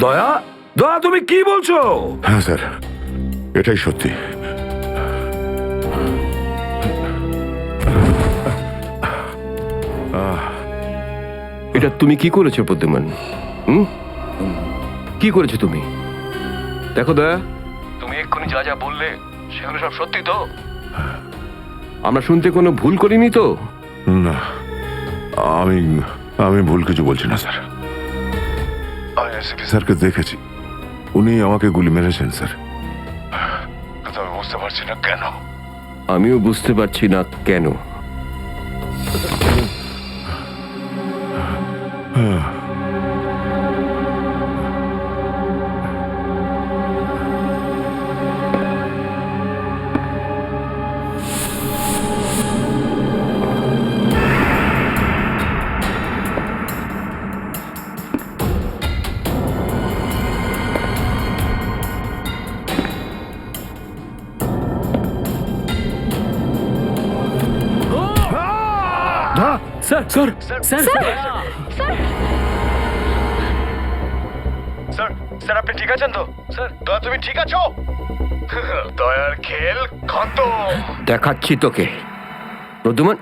দয়া, দয়া তুমি কি বলছো? হ্যাঁ স্যার, এটাই সত্যি। এটা তুমি কি করেছো প্রদ্যুমান? কি করেছো তুমি? দেখো দয়া, তুমি এক্ষুনি যা যা বললে সেগুলো সব সত্যি তো? আমরা শুনতে কোনো ভুল করিনি তো? না, আমি আমি ভুল কিছু বলছি না স্যার। আমি এসপি স্যারকে দেখেছি, উনি আমাকে গুলি মেরেছেন স্যার। কিন্তু আমি বুঝতে পারছি না কেন। আমিও বুঝতে পারছি না কেন। Sir sir sir sir, sir আপনি ঠিক আছেন তো? স্যার, দয়া তুমি ঠিক আছো? দয়ার খেল খতম। দেখাচ্ছি তোকে প্রদ্যুমান।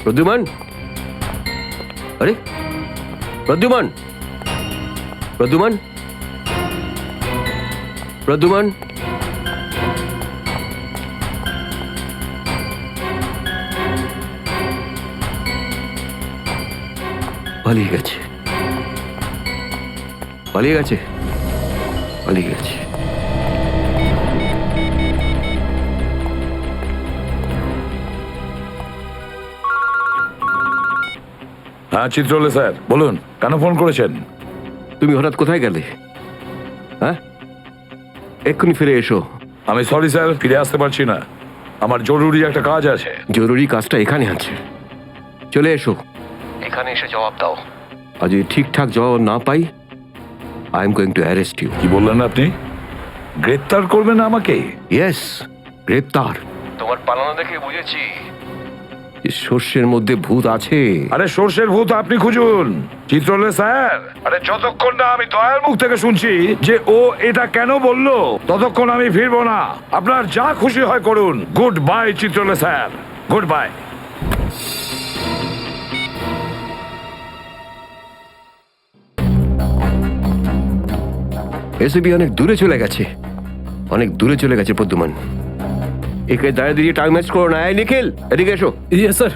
প্রদ্যুমান, আরে প্রদ্যুমান, প্রদ্যুমান, প্রদ্যুমান, পালিয়ে গেছে, পালিয়ে গেছে, পালিয়ে গেছে। হ্যাঁ চিত্রলে স্যার, বলুন কেন ফোন করেছেন? তুমি হঠাৎ কোথায় গেলে? হ্যাঁ, এক্ষুনি ফিরে এসো। আমি সরি স্যার, ফিরে আসতে পারছি না, আমার জরুরি একটা কাজ আছে। জরুরি কাজটা এখানে আছে, চলে এসো। এখানে এসে জবাব দাও। আর যদি ঠিকঠাক জবাব না পাই, I am going to arrest you. কি বললেন আপনি? গ্রেপ্তার করবেন আমাকে? ইয়েস, গ্রেপ্তার। তোমার পালানো দেখে বুঝেছি যে সর্ষের মধ্যে ভূত আছে। আরে সর্ষের ভূত আপনি খুঁজুন চিত্রলে স্যার। আরে যতক্ষণ না আমি দয়ার মুখ থেকে শুনছি যে ও এটা কেন বললো, ততক্ষণ আমি ফিরবো না। আপনার যা খুশি হয় করুন। Good bye Chitrole sir, good bye. এসবি অনেক দূরে চলে গেছে, অনেক দূরে চলে গেছে প্রদ্যুমান। একে দাঁড়িয়ে দিয়ে টাইম ওয়েস্ট করো না। এই নিখিল, এদিকে এসো। Yes sir.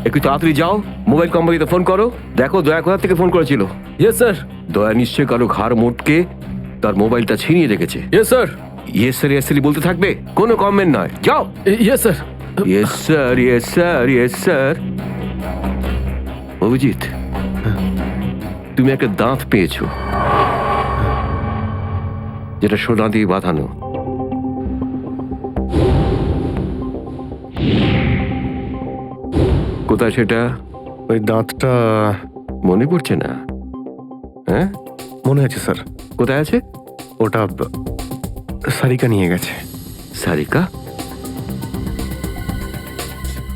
একটু তাড়াতাড়ি যাও, মোবাইল কোম্পানিতে ফোন করো, দেখো দয়া কোথা থেকে ফোন করেছিল। Yes sir. দয়া নিশ্চয় কারো ঘাড় মোটকে তার মোবাইলটা ছিনিয়ে রেখেছে। Yes sir. Yes sir, yes sir বলতে থাকবে, কোনো কমেন্ট নয়। যাও। Yes sir. Yes sir, yes sir, yes sir. Abhijit, তুমি একটা দাঁত পেয়েছো, যেটা সোনা দিয়ে বাঁধানো। কোথায় সেটা? ওই দাঁতটা মনে পড়ছে না? হ্যাঁ, মনে আছে স্যার। কোথায় আছে? ওটা সারিকা নিয়ে গেছে। সারিকা?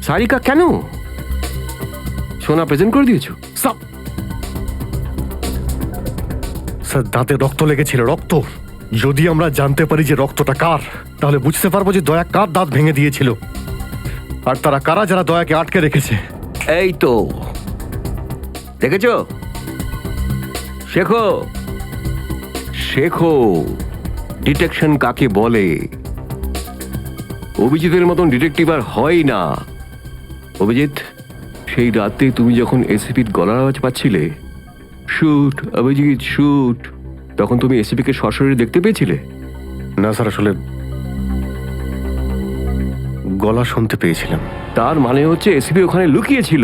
সারিকা কেন? সোনা প্রেজেন্ট করে দিয়েছো? স্যার, দাঁতে রক্ত লেগেছিল, রক্ত। যদি আমরা জানতে পারি যে রক্তটা কার, তাহলে বুঝতে পারবো যে দয়া কার দাঁত ভেঙে দিয়েছিল, আর তারা কারা যারা দয়াকে আটকে রেখেছে। এই তো দেখেছো, শেখো, শেখো ডিটেকশন কাকে বলে। অভিজিতের মতন ডিটেকটিভ আর হয় না। অভিজিৎ, সেই রাতে তুমি যখন এসিপির গলার আওয়াজ পাচ্ছিলে, শুট অভিজিৎ শুট, তখন তুমি এসিপিকে সরাসরি দেখতে পেয়েছিলে? না স্যার, আসলে গলা শুনতে পেয়েছিলাম। তার মানে হচ্ছে এসিপি ওখানে লুকিয়েছিল।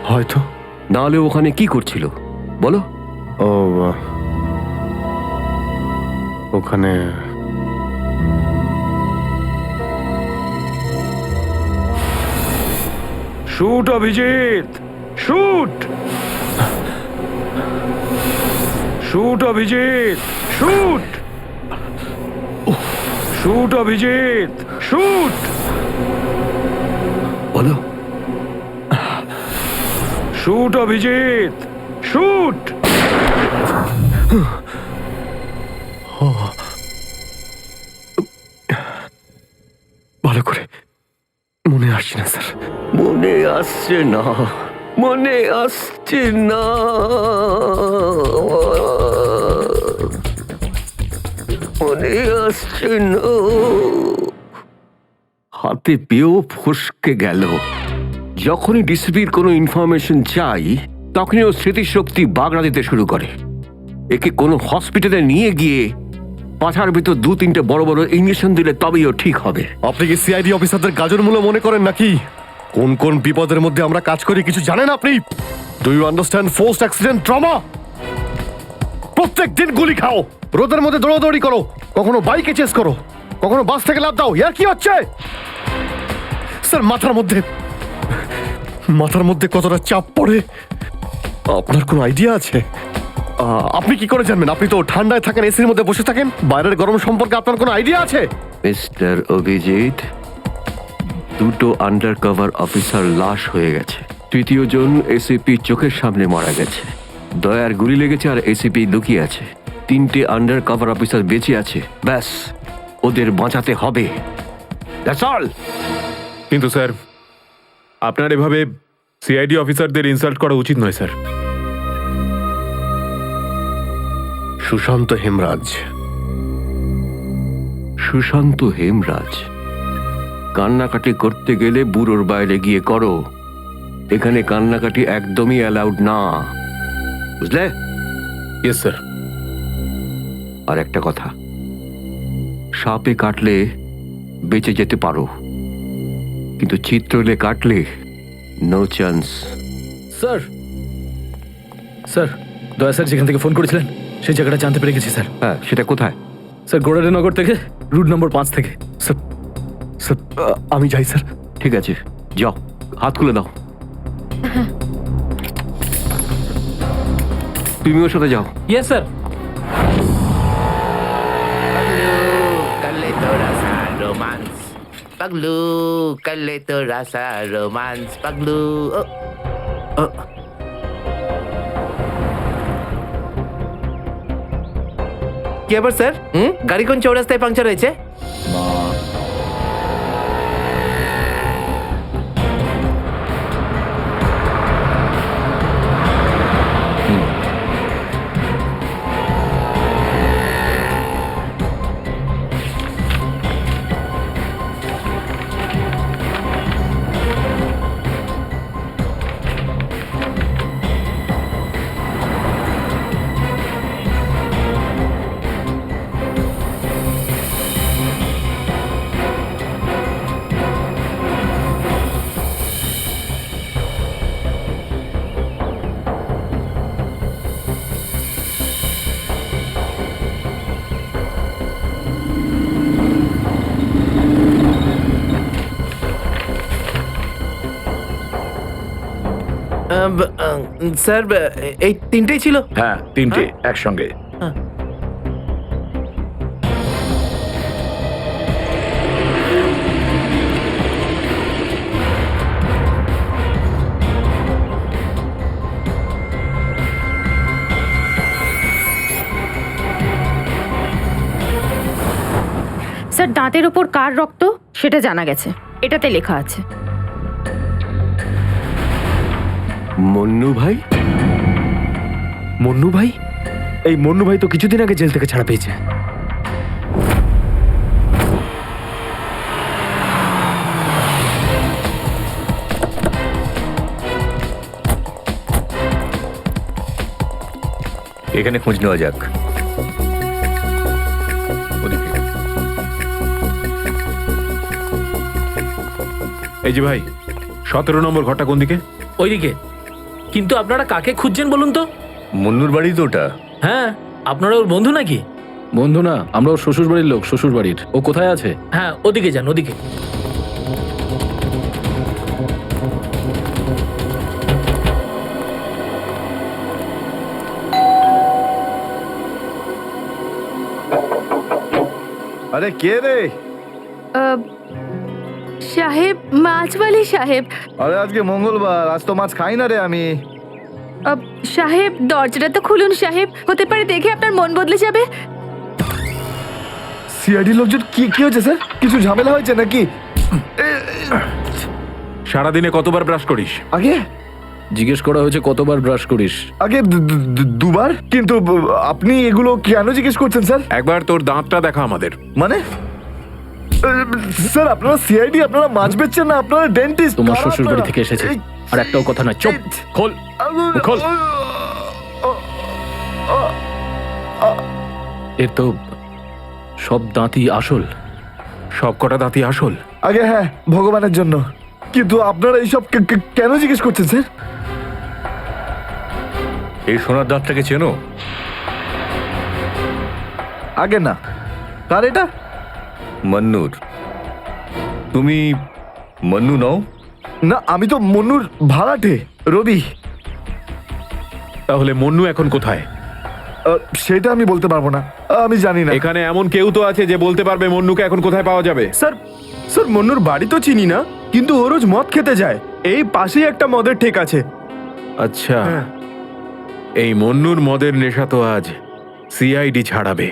হয়তো। না হলে ওখানে কি করছিল বলো? ও, ওখানে shoot Abhijit, shoot, shoot Abhijit, shoot, shoot Abhijit, shoot, বলো। Shoot Abhijit, shoot. ভালো করে মনে আসছে না স্যার। মনে আসছে না, মনে আসছে না। মনে আসছে না। হাতে পেয়েও ফসকে গেল। যখনই ডিসিপির কোনো ইনফরমেশন চাই, তখনই ও স্মৃতিশক্তি বাগড়া দিতে শুরু করে। একে কোনো হসপিটালে নিয়ে গিয়ে পাছার ভিতর 2-3টে বড় বড় ইঞ্জেকশন দিলে তবেই ও ঠিক হবে। আপনি কি সিআইডি অফিসারদের গাজর মূল্য মনে করেন নাকি? কোন কোন বিপদের মধ্যে আমরা কাজ করি কিছু জানেন আপনি? Do you understand forced accident trauma? প্রত্যেক দিন গুলি খাও, রোদের মধ্যে দৌড়াদৌড়ি করো, কখনো বাইকে চেস করো, কখনো বাস থেকে লাফ দাও। ইয়ার কি হচ্ছে স্যার? মাথার মধ্যে কতটা চাপ পড়ে আপনার কোনো আইডিয়া আছে? আপনি কি করে জানবেন? আপনি তো ঠান্ডায় থাকেন, এসির মধ্যে বসে থাকেন। বাইরের গরম সম্পর্কে আপনার কোনো আইডিয়া আছে? মিস্টার অভিজিৎ, 2টো আন্ডার কভার অফিসার লাশ হয়ে গেছে। 3য় জন এসিপি চোখের সামনে মারা গেছে। দয়ার গুলি লেগেছে আর এসিপি লুকিয়ে আছে। 3টে আন্ডার কভার অফিসার বেঁচে আছে। ব্যাস, ওদের বাঁচাতে হবে। That's all. কিন্তু স্যার, আপনার এভাবে সিআইডি অফিসারদের ইনসাল্ট করা উচিত নয় স্যার। সুশান্ত হেমরাজ। সুশান্ত হেমরাজ? কান্নাকাটি করতে গেলে বুড়োর বাইরে গিয়ে করো। এখানে কান্নাকাটি একদমই অ্যালাউড না, বুঝলে? Yes sir. আর একটা কথা, সাপে কাটলে বেঁচে যেতে পারো, কিন্তু চিত্রলে কাটলে নো চান্স। স্যার, স্যার, দয়া স্যার যেখান থেকে ফোন করেছিলেন সেই জায়গাটা জানতে পেরে গেছি স্যার। হ্যাঁ, সেটা কোথায়? স্যার, গোড়ারিনগর থেকে রুট নম্বর 5 থেকে। স্যার, স্যার, আমি যাই স্যার। ঠিক আছে, যাও, হাত খুলে দাও। তুমি ওর সাথে যাও। Yes sir. Kale to rasa romance. Paglu, kale to rasa romance. Paglu. কি আবার স্যার? গাড়ি কোন চৌরাস্তায় পাংচার হয়েছে? স্যার, এই তিনটেই ছিল। হ্যাঁ, 3টে একসঙ্গে। স্যার, দাঁতের ওপর কার রক্ত সেটা জানা গেছে, এটাতে লেখা আছে। মন্নু ভাই? মন্নু ভাই? এই মন্নু ভাই তো কিছুদিন আগে জেল থেকে ছাড়া পেয়েছে। এখানে খোঁজ নেওয়া যাক। এই যে ভাই, 17 নম্বর ঘরটা কোন দিকে? ওইদিকে। কিন্তু আপনারা কাকে খুঁজছেন বলুন তো? মুন্নুর বাড়ি তো ওটা। হ্যাঁ, আপনারা ওর বন্ধু নাকি? বন্ধু না, আমরা ওর শ্বশুর বাড়ির লোক। শ্বশুর বাড়ির। ও কোথায় আছে? হ্যাঁ, ওদিকে যান, ওদিকে। আরে কে রে? সাহেব, মাছওয়ালি সাহেব। আরে আজকে মঙ্গলবার, আজ তো মাছ খাই না রে আমি। সাহেব দরজাটা তো খুলুন সাহেব, হতে পারে দেখে আপনার মন বদলে যাবে। সিআইডি লোকজন কি কি হয়েছে স্যার? কিছু ঝামেলা হয়েছে নাকি? সারাদিনে কতবার ব্রাশ করিস? আগে জিজ্ঞেস করা হয়েছে কতবার ব্রাশ করিস। আগে দুবার, কিন্তু আপনি এগুলো কেন জিজ্ঞেস করছেন স্যার? একবার তোর দাঁতটা দেখা আমাদের। মানে স্যার আপনারা সিআইডি, আপনারা মাছ বেচছেন না, আপনারা ডেন্টিস্ট? তোমার শ্বশুর বাড়ি থেকে এসেছে, আর একটাও কথা নয়। চুপ, খোল খোল। এর তো সব দাঁতই আসল। সব কটা দাঁতই আসল? আগে হ্যাঁ, ভগবানের জন্য। কিন্তু আপনারা এইসব কেন জিজ্ঞেস করছেন স্যার? এই সোনার দাঁতটাকে চেনো? আগে না। কার এটা? মন্নুর। তুমি মন্নু নও? না, আমি তো মন্নুর ভাড়াটে, রবি। তাহলে মন্নু এখন কোথায়? সেটা আমি বলতে পারবো না, আমি জানি না। এখানে এমন কেউ তো আছে যে বলতে পারবে মন্নুকে এখন কোথায় পাওয়া যাবে? স্যার স্যার মন্নুর বাড়ি তো চিনি না, কিন্তু ও রোজ মদ খেতে যায়। এই পাশেই একটা মদের ঠেক আছে। আচ্ছা, এই মন্নুর মদের নেশা তো আজ সিআইডি ছাড়াবে।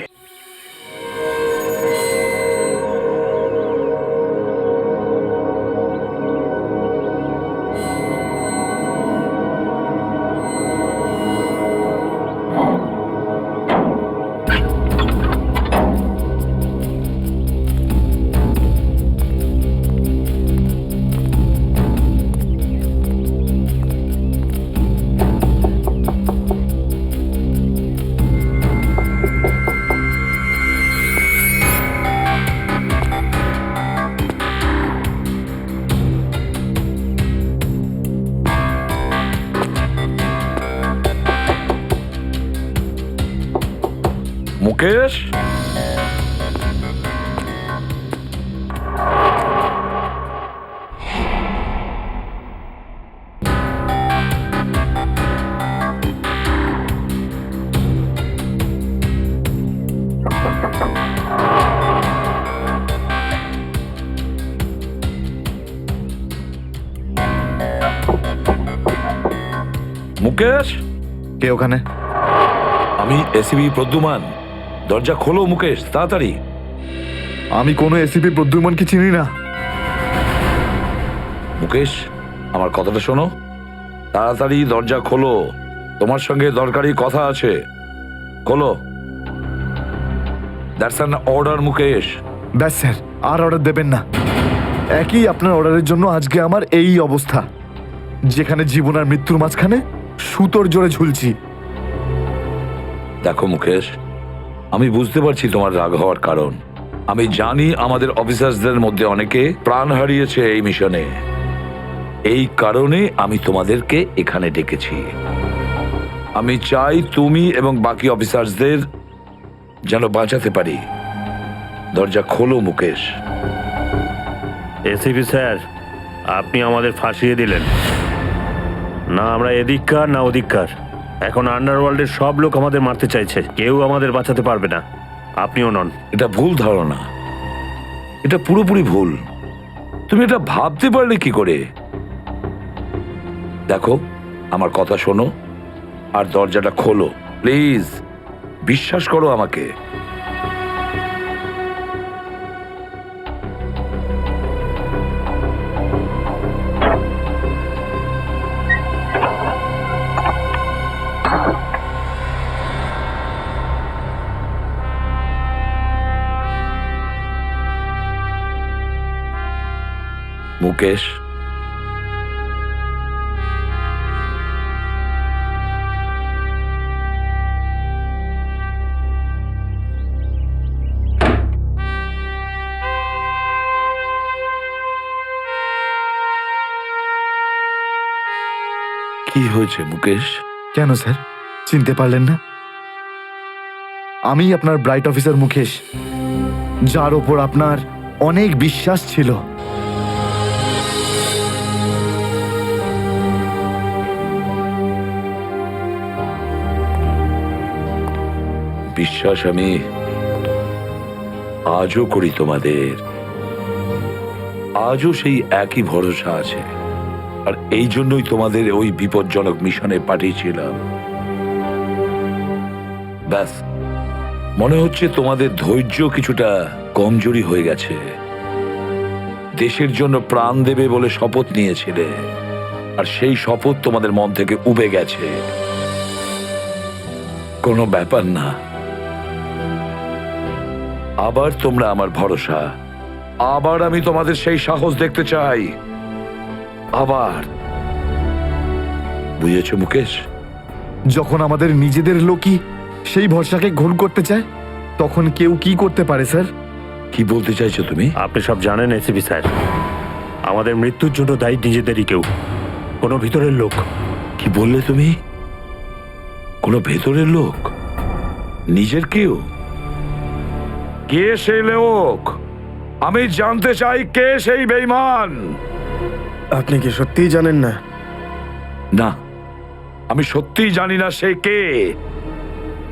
মুকেশ, মুকেশ, কে ওখানে? আমি এসিবি প্রদ্যুমান। দরজা খোলো মুকেশ, তাড়াতাড়ি। আমি কোনো এসিপি প্রদ্যুমনকে চিনি না। মুকেশ, আমার কথাটা শোনো, তাড়াতাড়ি দরজা খোলো, তোমার সঙ্গে দরকারি কথা আছে। খোলো। That's an order Mukesh. ব্যাস স্যার, আর অর্ডার দেবেন না। একই আপনার অর্ডারের জন্য আজকে আমার এই অবস্থা, যেখানে জীবন আর মৃত্যুর মাঝখানে সুতোর জোরে ঝুলছি। দেখো মুকেশ, আমি বুঝতে পারছি তোমার রাগ হওয়ার কারণ। আমি জানি আমাদের অফিসারদের মধ্যে অনেকে প্রাণ হারিয়েছে এই মিশনে। এই কারণে আমি তোমাদেরকে এখানে ডেকেছি। আমি চাই তুমি এবং বাকি অফিসারদের যেন বাঁচাতে পারি। দরজা খোলো মুকেশ। এসিপি স্যার, আপনি আমাদের ফাঁসিয়ে দিলেন। না আমরা এদিককার না ওদিককার। এখন আন্ডারওয়ার্ল্ডের সব লোক আমাদের মারতে চাইছে, কেউ আমাদের বাঁচাতে পারবে না, আপনিও নন। এটা ভুল ধারণা, এটা পুরোপুরি ভুল। তুমি এটা ভাবতে পারলে কি করে? দেখো, আমার কথা শোনো আর দরজাটা খোলো প্লিজ। বিশ্বাস করো আমাকে। মুকেশ, কি হয়েছে মুকেশ? কেন স্যার, চিনতে পারলেন না? আমি আপনার ব্রাইট অফিসার মুকেশ, যার ওপর আপনার অনেক বিশ্বাস ছিল। বিশ্বাস আমি আজও করি তোমাদের। আজও সেই একই ভরসা আছে। আর এই জন্যই তোমাদের ওই বিপজ্জনক মিশনে পাঠিয়েছিলাম। ব্যাস, মনে হচ্ছে তোমাদের ধৈর্য কিছুটা কমজোরি হয়ে গেছে। দেশের জন্য প্রাণ দেবে বলে শপথ নিয়েছিলে, আর সেই শপথ তোমাদের মন থেকে উবে গেছে। কোনো ব্যাপার না, আবার তোমরা আমার ভরসা। আবার আমি তোমাদের সেই সাহস দেখতে চাই। আবার, বুঝেছো মুকেশ? যখন আমাদের নিজেদের লোকই সেই ভরসাকে ঘোল করতে চায়, তখন কেউ কি করতে পারে স্যার? কি বলতে চাইছো তুমি? আপনি সব জানেন এসিপি স্যার, আমাদের মৃত্যুর জন্য দায়ী নিজেদেরই কেউ, কোনো ভিতরের লোক। কি বললে তুমি? কোনো ভেতরের লোক? নিজের কেউ? কে সেই লোক? আমি জানতে চাই কে সেই বেঈমান। আপনি কি সত্যিই জানেন না? না, আমি সত্যিই জানি না সে কে,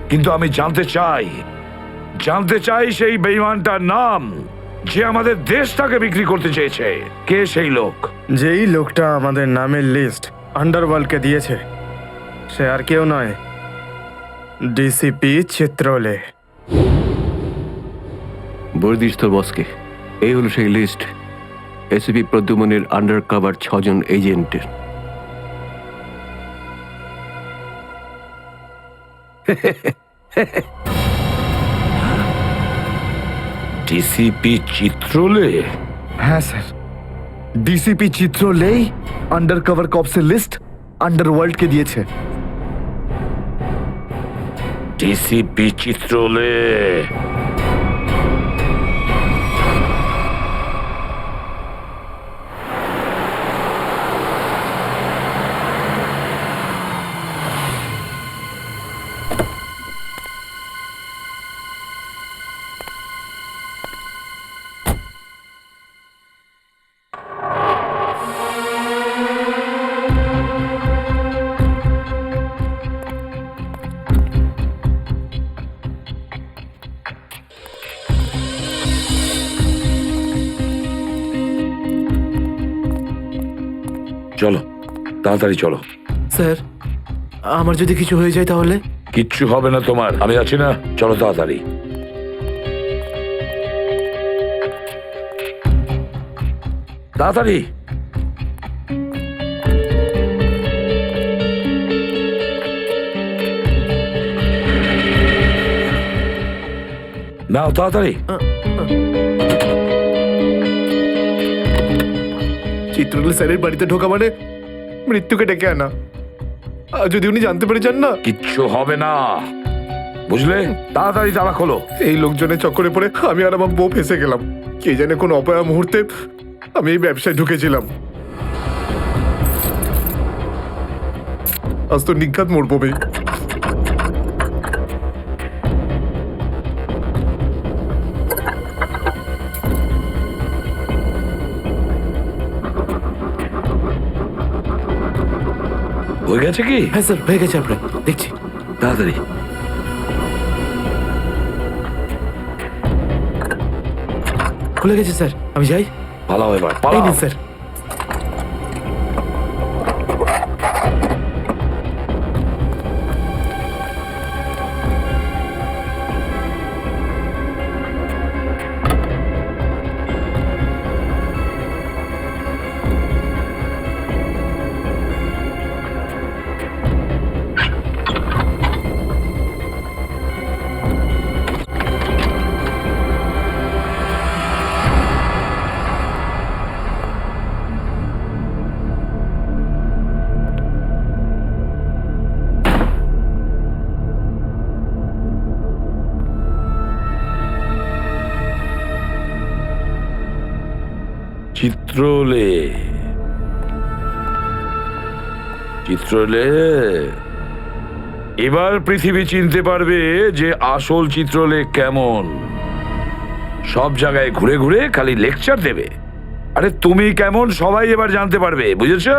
কিন্তু আমি জানতে চাই সেই বেঈমানটার নাম, যে আমাদের দেশটাকে বিক্রি করতে চেয়েছে। কে সেই লোক? যেই লোকটা আমাদের নামের লিস্ট আন্ডারওয়ার্ল্ডকে দিয়েছে, সে আর কেউ নয়, ডিসিপি চিত্রলে। বলে দিস তোর বসকে, এই হলো সেই লিস্ট এসিপি প্রদ্যুমনের আন্ডার কভার 6 জন এজেন্টের। ডিসিপি চিত্রলে? হ্যাঁ স্যার, ডিসিপি চিত্রলেই আন্ডার কভার কপসের লিস্ট আন্ডারওয়ার্ল্ডকে দিয়েছে। ডিসিপি চিত্রলে? চলো, তাড়াতাড়ি চলো। স্যার, আমার যদি কিছু হয়ে যায় তাহলে? কিচ্ছু হবে না তোমার, আমি আছি না। চলো তাড়াতাড়ি। তাড়াতাড়ি। নাও তাড়াতাড়ি। চিত্রলে স্যারের বাড়িতে ঢোকা মানে মৃত্যুকে ডেকে আনা। আর যদি উনি জানতে পেরে যান না, কিচ্ছু হবে না, বুঝলে? তাড়াতাড়ি তালা খোলো। এই লোকজনের চক্করে পড়ে আমি আর আমার বউ ফেসে গেলাম। কে জানে কোন অপয়া মুহূর্তে আমি এই ব্যবসায় ঢুকেছিলাম। আজ তো নিঘাত মরবো বে। হয়ে গেছে কি? হ্যাঁ স্যার, হয়ে গেছে, আপনার দেখছি। তাড়াতাড়ি। খুলে গেছে স্যার, আমি যাই। পালাও এবার, এই পালাও। নিন স্যার। চিত্রলে, চিত্রলে, এবার পৃথিবী চিনতে পারবে যে আসল চিত্রলে কেমন। সব জায়গায় ঘুরে ঘুরে খালি লেকচার দেবে। আরে তুমি কেমন সবাই এবার জানতে পারবে, বুঝেছো?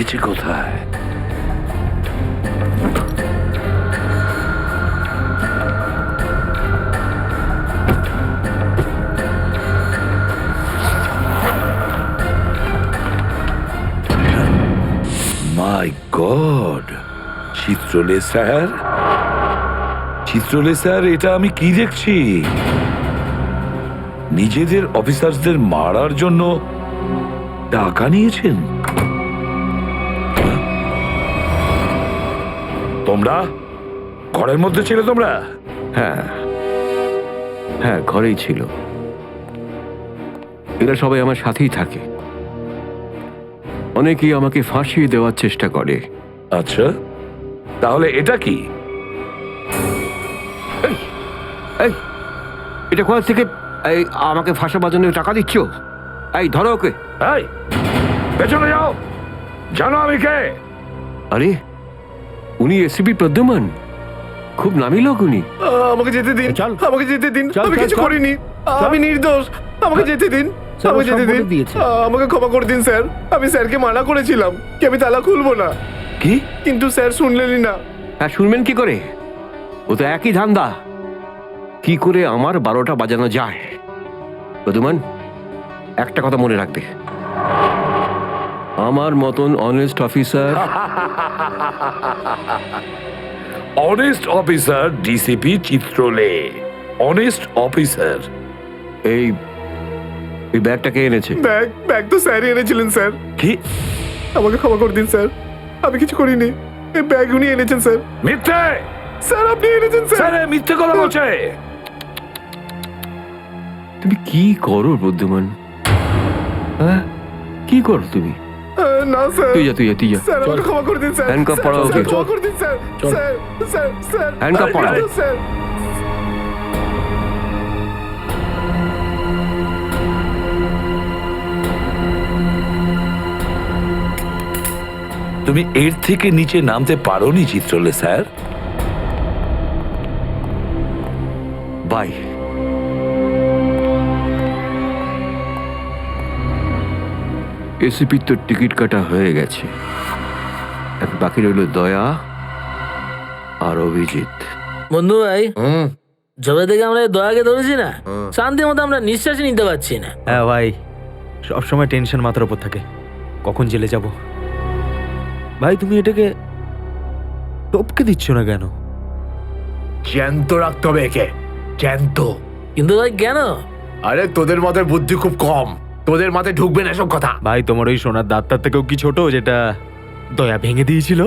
রেখেছে কোথায়? মাই গড, চিত্রলে স্যার, চিত্রলে স্যার, এটা আমি কি দেখছি? নিজেদের অফিসারদের মারার জন্য টাকা নিয়েছেন? তোমরা ঘরের মধ্যে ছিলে? তোমরা? হ্যাঁ হ্যাঁ, ঘরেই ছিল। এরা সবাই আমার সাথেই থাকে। অনেকেই আমাকে ফাঁসিয়ে দেওয়ার চেষ্টা করে। আচ্ছা, তাহলে এটা কি? এই, এটা কোথা থেকে এই আমাকে ফাঁসাবার জন্য টাকা দিচ্ছ? এই ধরো ওকে। এই, পেছনে যাও, জানো আমি কে? আরে, উনি এসিপি প্রদ্যুমান, খুব নামি লোক উনি। আমাকে যেতে দিন, আমাকে যেতে দিন, আমি কিছু করিনি, আমি নির্দোষ, আমাকে যেতে দিন, আমাকে যেতে দিন, আমাকে ক্ষমা করে দিন স্যার। আমি স্যারকে মানা করেছিলাম কি আমি তালা খুলবো না, কি? কিন্তু স্যার শুনলেনই না। হ্যাঁ, শুনবেন কি করে? ও তো একই ধান্দা। কি করে আমার 12টা বাজানো যায়? প্রদ্যুমান, একটা কথা মনে রাখবে, আমার মতন honest officer, honest officer DCP Chitrole, honest officer. এই ব্যাগটাকে এনেছে। ব্যাগ তো স্যারই এনেছিলেন স্যার। কি? আমাকে ক্ষমা করে দিন স্যার, আমি কিছু করিনি, এই ব্যাগ উনি এনেছেন স্যার। মিথ্যে! স্যার আপনি এনেছেন স্যার। স্যার, মিথ্যে কথা বলছে। তুমি কি করো প্রদ্যুমান? হ্যাঁ, কি করো তুমি? না স্যার, তুই যা, তুই যা, তুই যা। স্যার আমাকে ক্ষমা করে দিন স্যার। হ্যান্ডকাফ পরাও ওকে। স্যার, ক্ষমা করে দিন sir. Sir, sir, sir, handcuff পরাও। স্যার। তুমি এর থেকে নিচে নামতে পারোনি চিত্রলে স্যার? বাই। এসিপির তো টিকিট কাটা হয়ে গেছে, এখন বাকি রইল দয়া আর অভিজিৎ। বন্ধু ভাই, যবে থেকে আমরা এই দয়াকে ধরেছি না, শান্তি মতো আমরা নিঃশ্বাসই নিতে পারছি না। হ্যাঁ ভাই, সবসময় টেনশন মাথার উপর থাকে, কখন জেলে যাব। ভাই তুমি এটাকে টপকে দিচ্ছ না কেন? জ্যান্ত রাখতে হবে একে, জ্যান্ত। কিন্তু ভাই কেন? আরে তোদের মাথায় বুদ্ধি খুব কম, তোদের মাথায় ঢুকবে না এসব কথা। ভাই তোমার ওই সোনার দাঁতটার থেকেও কি ছোট যেটা দয়া ভেঙে দিয়েছিল?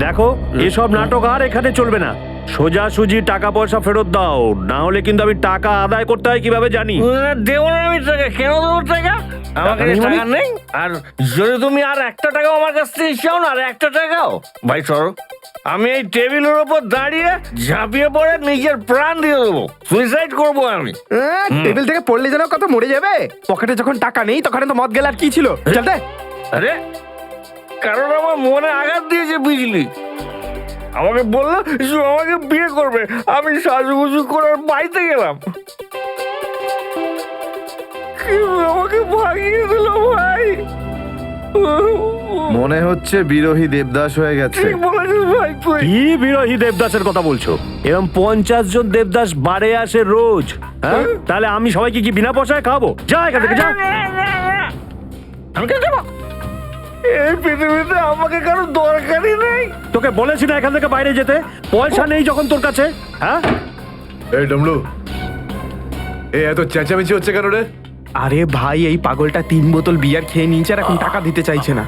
দেখো এসব নাটক আর এখানে চলবে না, সোজাসুজি টাকা পয়সা ফেরত দাও, না হলে কিন্তু আমি টাকা আদায় করতে হয় কিভাবে জানি। দেবো না আমি টাকা, কেন দেবো টাকা? আমার কাছে টাকা নেই। আর যদি তুমি আর একটা টাকাও আমার কাছ থেকে চাও না, আর একটা টাকাও, ভাই সরো, আমি এই টেবিলের উপর দাঁড়িয়ে ঝাঁপিয়ে পড়ে নিজের প্রাণ দিয়ে দেবো, সুইসাইড করবো আমি। টেবিল থেকে পড়লে যেন কত মরে যাবে। পকেটে যখন টাকা নেই তখন তো মদ গেলে আর কি ছিল, চলতে। আরে কারণ আমার মনে আঘাত দিয়েছে বিজলি, আমাকে বললো যে আমাকে বিয়ে করবে, আমি সাজুগুজু করে বাড়িতে গেলাম, কিন্তু আমাকে ভাগিয়ে দিল ভাই। মনে হচ্ছে বিরোহী দেবদাস হয়ে গেছে। ঠিক বলেছিস ভাই তুই। কি বিরোহী দেবদাসের কথা বলছো? এরকম 50 জন দেবদাস বাড়ে আসে রোজ, হ্যাঁ? তাহলে আমি সবাইকে কি বিনা পয়সায় খাবো? যা এখান থেকে যা। আমি কেন যাবো? এই পৃথিবীতে আমাকে কারো দরকারই নেই। তোকে বলেছি না এখান থেকে বাইরে যেতে, পয়সা নেই যখন তোর কাছে, হ্যাঁ? এই ডমলু, এই এত চেঁচামেচি হচ্ছে কেন রে? আরে ভাই, এই পাগলটা 3 বোতল বিয়ার খেয়ে নিয়েছে আর এখন টাকা দিতে চাইছে না।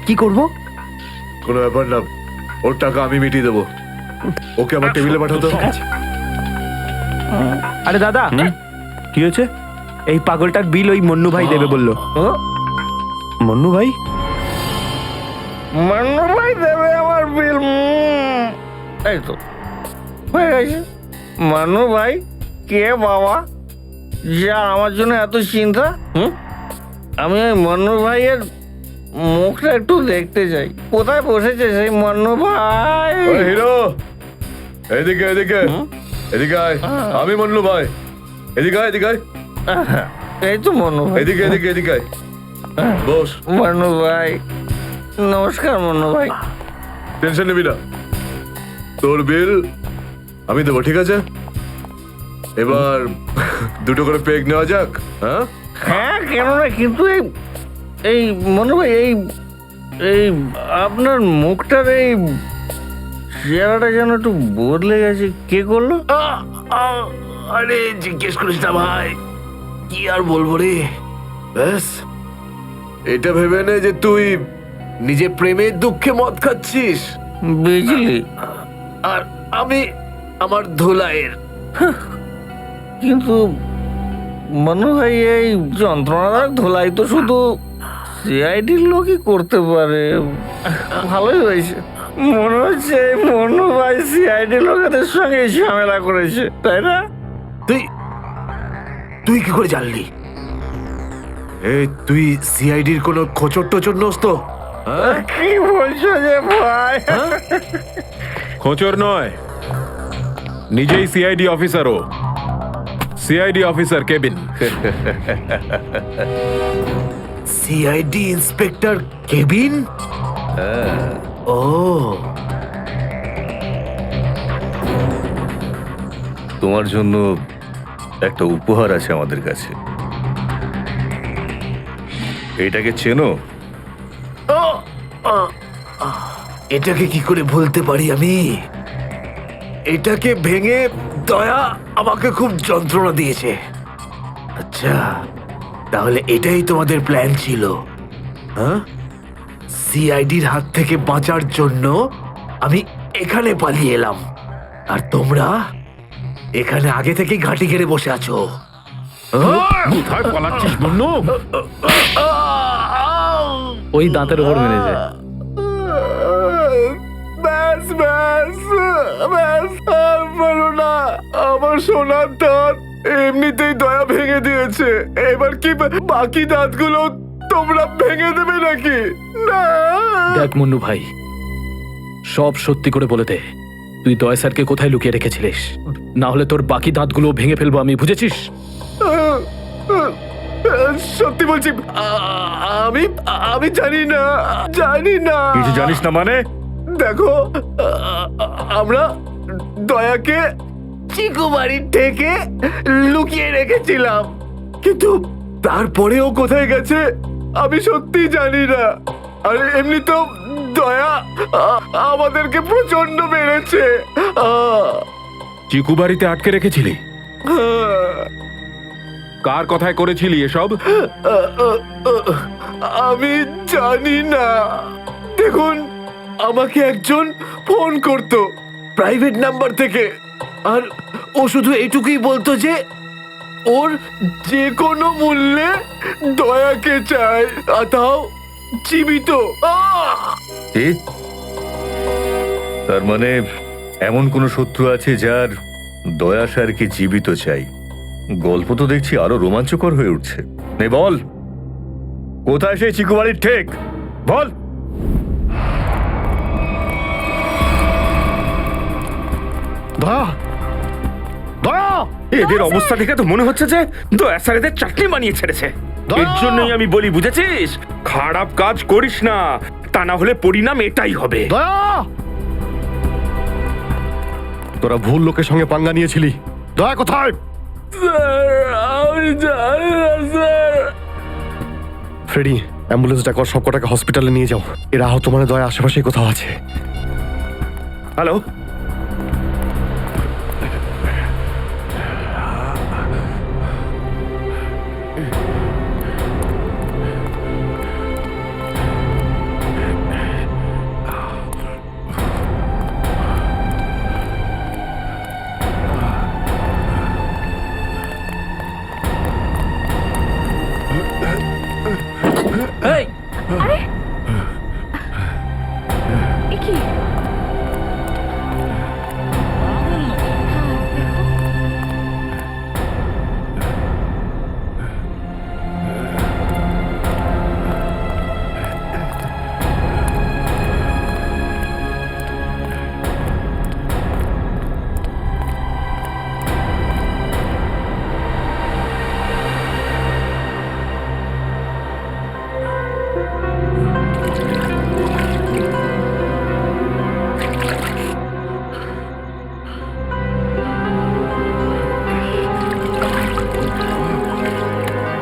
কি করব? কোনো ব্যাপার না, ওর টাকা আমি মিটিয়ে দেবো। ওকে আমার টেবিলে পাঠাতো। আরে দাদা, কি হয়েছে? এই পাগলটার বিল ওই মন্নু ভাই দেবে বললো। মন্নু ভাই? মান্নু ভাই দেবে আমার বিল। এই তো হয়ে গেছে। মান্নু ভাই কে বাবা, যা আমার জন্য এত চিন্তা? আমি ওই মান্নু ভাইয়ের মুখটা একটু দেখতে চাই, কোথায় বসেছে সেই মান্নু ভাই? ওই হিরো, এদিকে এদিকে এদিকে আয়। আমি মন্নু ভাই, এদিকে আয়, এদিকে আয়। এই তো মান্নু ভাই। এদিকে এদিকে এদিকে আয়। বস। মান্নু ভাই নমস্কার। মান্নু ভাই টেনশন নিবি না, তোর বিল আমি দেবো, ঠিক আছে? এবার দুটো করে পেগ নেওয়া যাক। হ্যাঁ হ্যাঁ, কেন না, কিন্তু এই মনে ভাই এই আপনার মুখটার এই চেহারাটা যেন একটু বদলে গেছে। কে করলো? আরে জিজ্ঞেস করিস না ভাই, কি আর বলবো রে। ব্যাস, এটা ভেবে নে যে তুই নিজে প্রেমের দুঃখে মদ খাচ্ছিস বিজলি আর আমি আমার ধুলাইয়ের। কিন্তু মনে হয় এই যন্ত্রণাদায়ক ধোলাই তো শুধু সিআইডির লোকই করতে পারে। ভালোই হয়েছে, মনে হচ্ছে এই মনু ভাই সিআইডি লোকেদের সঙ্গে ঝামেলা করেছে, তাই না? তুই কি করে জানলি? এই তুই সিআইডির কোনো খোঁচর টোচর নোস তো? কি বলছো যে ভাই? খোঁচর নয়, নিজেই সিআইডি অফিসারও। CID officer cabin. CID inspector cabin? ও, তোমার জন্য একটা উপহার আছে আমাদের কাছে। এটাকে চেনো? এটাকে কি করে ভুলতে পারি আমি? এটাকে ভেঙে দয়া আমাকে খুব যন্ত্রণা দিয়েছে। আচ্ছা, তাহলে এটাই তোমাদের প্ল্যান ছিল, হ্যাঁ? সিআইডির হাত থেকে বাঁচার জন্য আমি এখানে পালিয়ে এলাম, আর তোমরা এখানে আগে থেকে ঘাঁটি ঘেরে বসে আছো। কোথায় পালাচ্ছিস বন্নু? ওই দাঁতের উপর মেরেছে। ব্যাস ব্যাস ব্যাস, আর পারো না। আমার সোনার দাঁত এমনিতেই দয়া ভেঙে দিয়েছে, এবার কি বাকি দাঁতগুলো তোমরা ভেঙে দেবে নাকি? না। দেখ মুন্নু ভাই, সব সত্যি করে বলে দে, তুই দয়া স্যারকে কোথায় লুকিয়ে রেখেছিলিস? না হলে তোর বাকি দাঁতগুলো ভেঙে ফেলবো আমি, বুঝেছিস? সত্যি বলছি, আমি আমি জানি না, জানি না। কিছু জানিস না মানে? দেখো, আমরা দয়াকে চিকু বাড়ির থেকে লুকিয়ে রেখেছিলাম, কিন্তু তারপরেও কোথায় গেছে আমি সত্যি জানি না। আর এমনি তো দয়া আমাদেরকে প্রচন্ড মেরেছে। চিকু বাড়িতে আটকে রেখেছিলি? কার কথায় করেছিলি এসব? আমি জানি না। দেখুন, আমাকে একজন ফোন করতো প্রাইভেট নাম্বার থেকে, আর ও শুধু এইটুকুই বলতো যে ওর যে কোনো মূল্যে দয়াকে চায়, আর তাও জীবিত। তার মানে এমন কোন শত্রু আছে যার দয়া স্যারকে জীবিত চাই? গল্প তো দেখছি আরো রোমাঞ্চকর হয়ে উঠছে। নে বল, কোথায় সেই চিকু বাড়ির ঠেক? বল। দয়া, দয়া, এদের অবস্থা দেখে তো মনে হচ্ছে যে দয়া স্যার এদের চাটনি বানিয়ে ছেড়েছে। এর জন্যই আমি বলি, বুঝেছিস, খারাপ কাজ করিস না, তা না হলে পরিণাম এটাই হবে। দয়া, তোরা ভুল লোকের সঙ্গে পাঙ্গা নিয়েছিলি। দয়া কোথায়? ফ্রেডি, অ্যাম্বুলেন্স ডাকো, সব কটাকে হসপিটালে নিয়ে যাও। এরা আহত মানে দয়া আশেপাশেই কোথাও আছে। Hello,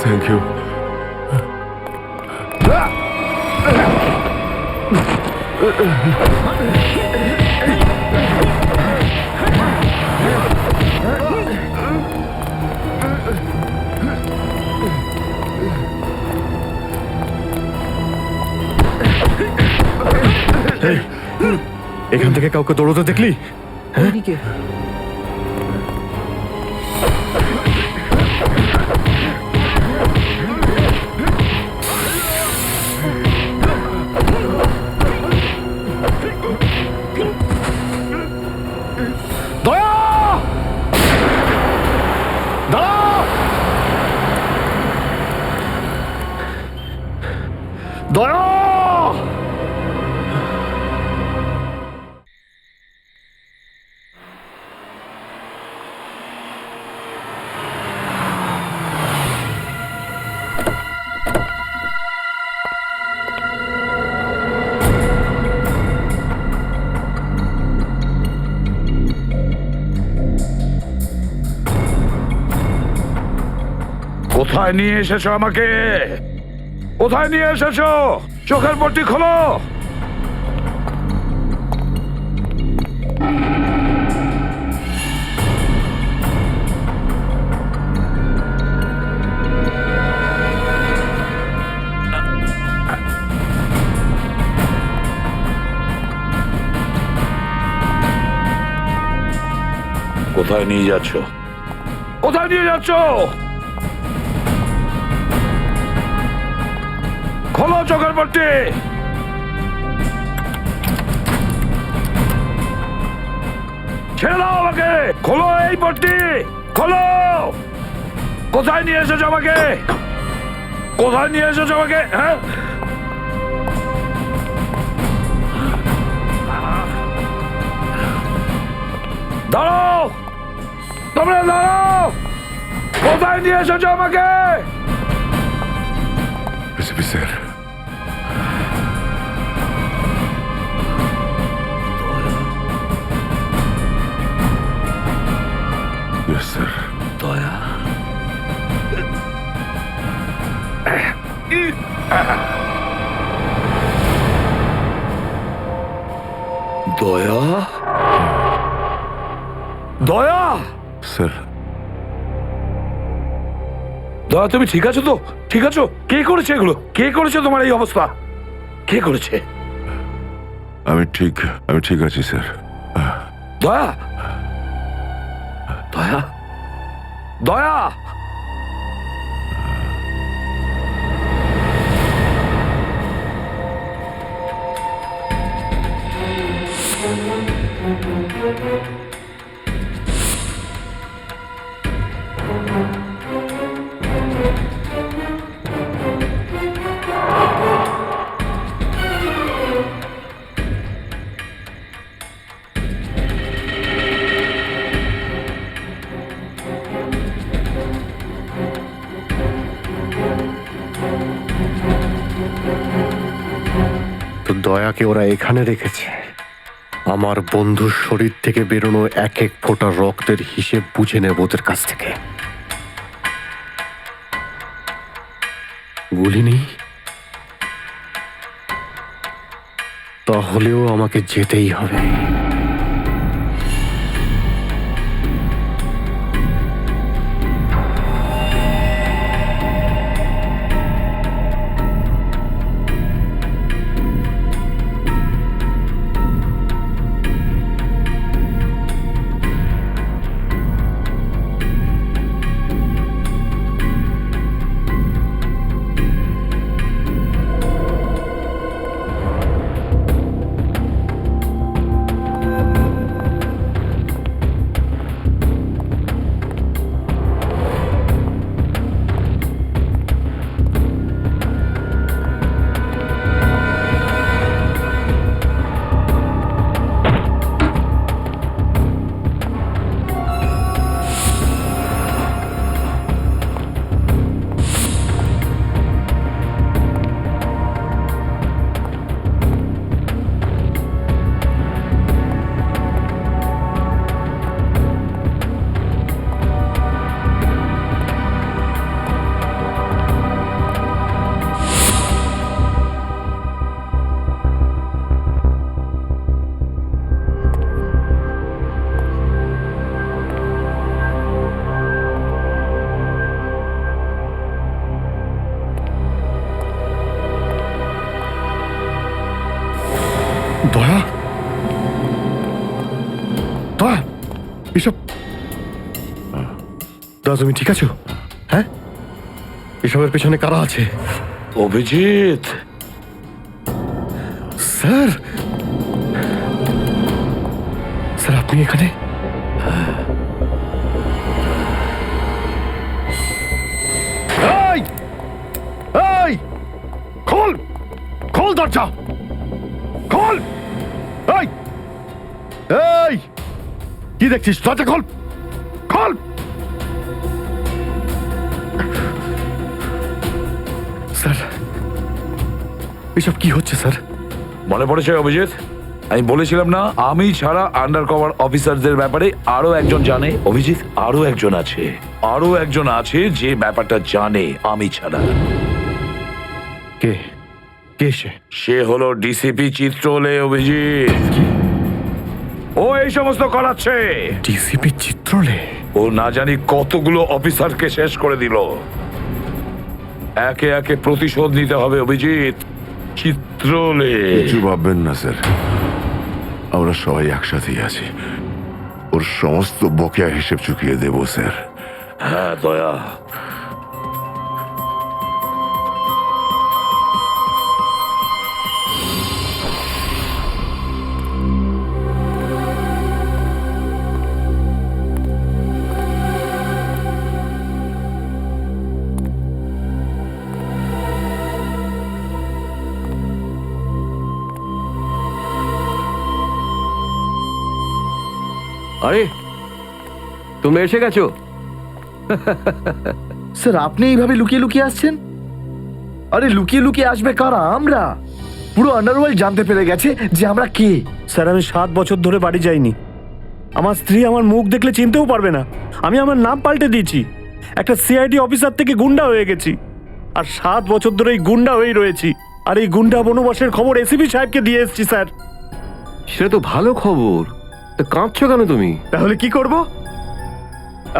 thank you. এখান থেকে কাউকে দৌড়তে দেখলি? দয়া, দাঁড়াও! দয়া! কোথায় নিয়ে এসেছো আমাকে? কোথায় নিয়ে এসেছো? চোখের পট্টি খোলো। কোথায় নিয়ে যাচ্ছ? কোথায় নিয়ে যাচ্ছ? খোলো চোখের পট্টি। ছেড়ে দাও আমাকে। খোলো এই পট্টি, খোলো। কোথায় নিয়ে এসেছো আমাকে? কোথায় নিয়ে এসেছো আমাকে? হ্যাঁ, দাঁড়াও, তোমরা দাঁড়াও। কোথায় নিয়ে এসেছো আমাকে? SP sir, yes sir. দয়া, দয়া দয়া স্যার দয়া তুমি ঠিক আছো তো? ঠিক আছো? কে করেছে এগুলো? কে করেছে তোমার এই অবস্থা? কে করেছে? আমি ঠিক আছি স্যার। দয়া দয়া দয়া তো দয়াকে ওরা এখানে রেখেছে আমার বন্ধুর শরীর থেকে বেরোনো এক এক ফোঁটা রক্তের হিসেব বুঝে নেব ওদের কাছ থেকে। গুলি নেই, তাহলেও আমাকে যেতেই হবে। দয়া দয়া এসব দয়া তুমি ঠিক আছো? হ্যাঁ, এসবের পেছনে কারা আছে? অভিজিৎ স্যার, স্যার আপনি এখানে? এই এই খোল খোল দরজা খোল! এই এই কি দেখছিস? দরজা খোল খোল! স্যার এসব কি হচ্ছে স্যার? মনে পড়েছে অভিজিৎ? আমি বলেছিলাম না আমি ছাড়া আন্ডার কভার অফিসারদের ব্যাপারে আরো একজন জানে। অভিজিৎ, আরো একজন আছে, আরো একজন আছে যে ব্যাপারটা জানে আমি ছাড়া। কে কে সে? সে হলো ডিসিপি চিত্রলে। অভিজিৎ, ও এই সমস্ত করাচ্ছে। ডিসিপি চিত্রলে? ও না জানি কতগুলো অফিসারকে শেষ করে দিল। একে একে প্রতিশোধ নিতে হবে অভিজিৎ। চিত্রলে কিছু ভাববেন না স্যার, আমরা সবাই একসাথেই আছি। ওর সমস্ত বকেয়া হিসেব চুকিয়ে দেব স্যার। হ্যাঁ দয়া, আরে তোমরা এসে গেছো? স্যার আপনি এইভাবে লুকিয়ে লুকিয়ে আসছেন? আরে লুকিয়ে লুকিয়ে আসবে কারা? আমরা। পুরো আন্ডারওয়ার্ল্ড জানতে পেরে গেছে যে আমরা কে। স্যার আমি 7 বছর ধরে বাড়ি যাইনি। আমার স্ত্রী আমার মুখ দেখলে চিনতেও পারবে না। আমি আমার নাম পাল্টে দিয়েছি, একটা সিআইডি অফিসার থেকে গুন্ডা হয়ে গেছি। আর 7 বছর ধরে এই গুন্ডা হয়েই রয়েছি। আর এই গুন্ডা বনবাসের খবর এসিপি সাহেবকে দিয়ে এসেছি স্যার। সেটা তো ভালো খবর। তা কাঁদছো কেন তুমি? তাহলে কি করব?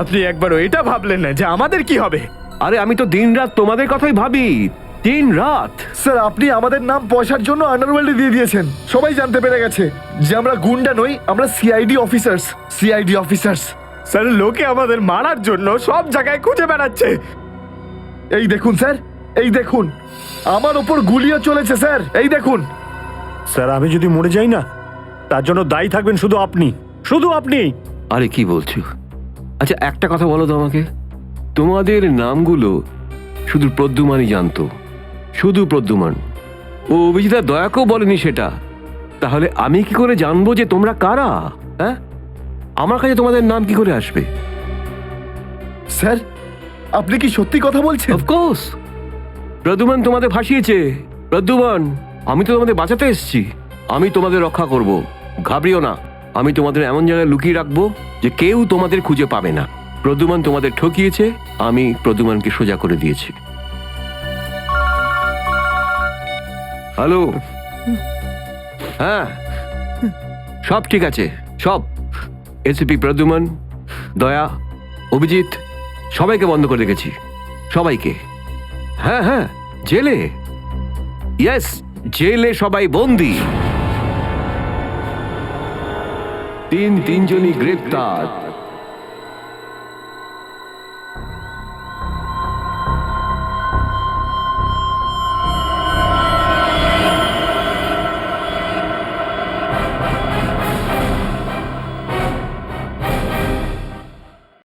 আপনি একবারও এটা ভাবলেন না যে আমাদের কি হবে? আরে আমি তো দিন রাত তোমাদের কথাই ভাবি, দিন রাত। স্যার, আপনি আমাদের নাম পয়সার জন্য আন্ডারওয়ার্ল্ডে দিয়ে দিয়েছেন। সবাই জানতে পেরে গেছে যে আমরা গুন্ডা নই, আমরা CID officers. CID officers. Sir, লোকে আমাদের মারার জন্য সব জায়গায় খুঁজে বেড়াচ্ছে। এই দেখুন স্যার, এই দেখুন, আমার ওপর গুলিও চলেছে স্যার, এই দেখুন। স্যার, আমি যদি মরে যাই না, তার জন্য দায়ী থাকবেন শুধু আপনি, শুধু আপনি। আরে কি বলছো? আচ্ছা একটা কথা বলো তো আমাকে, তোমাদের নামগুলো শুধু প্রদ্যুমানই জানতো, শুধু প্রদ্যুমান। ও অভিজিৎ দয়াকেও বলেনি সেটা। তাহলে আমি কি করে জানবো যে তোমরা কারা? হ্যাঁ, আমার কাছে তোমাদের নাম কি করে আসবে? স্যার, আপনি কি সত্যি কথা বলছেন? অফকোর্স, প্রদ্যুমান তোমাদের ভাসিয়েছে। প্রদ্যুমান, আমি তো তোমাদের বাঁচাতে এসেছি, আমি তোমাদের রক্ষা করব, ঘাবড়িও না। আমি তোমাদের এমন জায়গায় লুকিয়ে রাখবো যে কেউ তোমাদের খুঁজে পাবে না। প্রদ্যুমান তোমাদের ঠকিয়েছে, আমি প্রদ্যুমানকে সোজা করে দিয়েছি। হ্যালো, হ্যাঁ সব ঠিক আছে, সব। এসিপি প্রদ্যুমান, দয়া, অভিজিৎ সবাইকে বন্ধ করে রেখেছি, সবাইকে। হ্যাঁ হ্যাঁ, জেলে, ইয়েস, জেলে সবাই বন্দি। তিনজনই গ্রেপ্তার।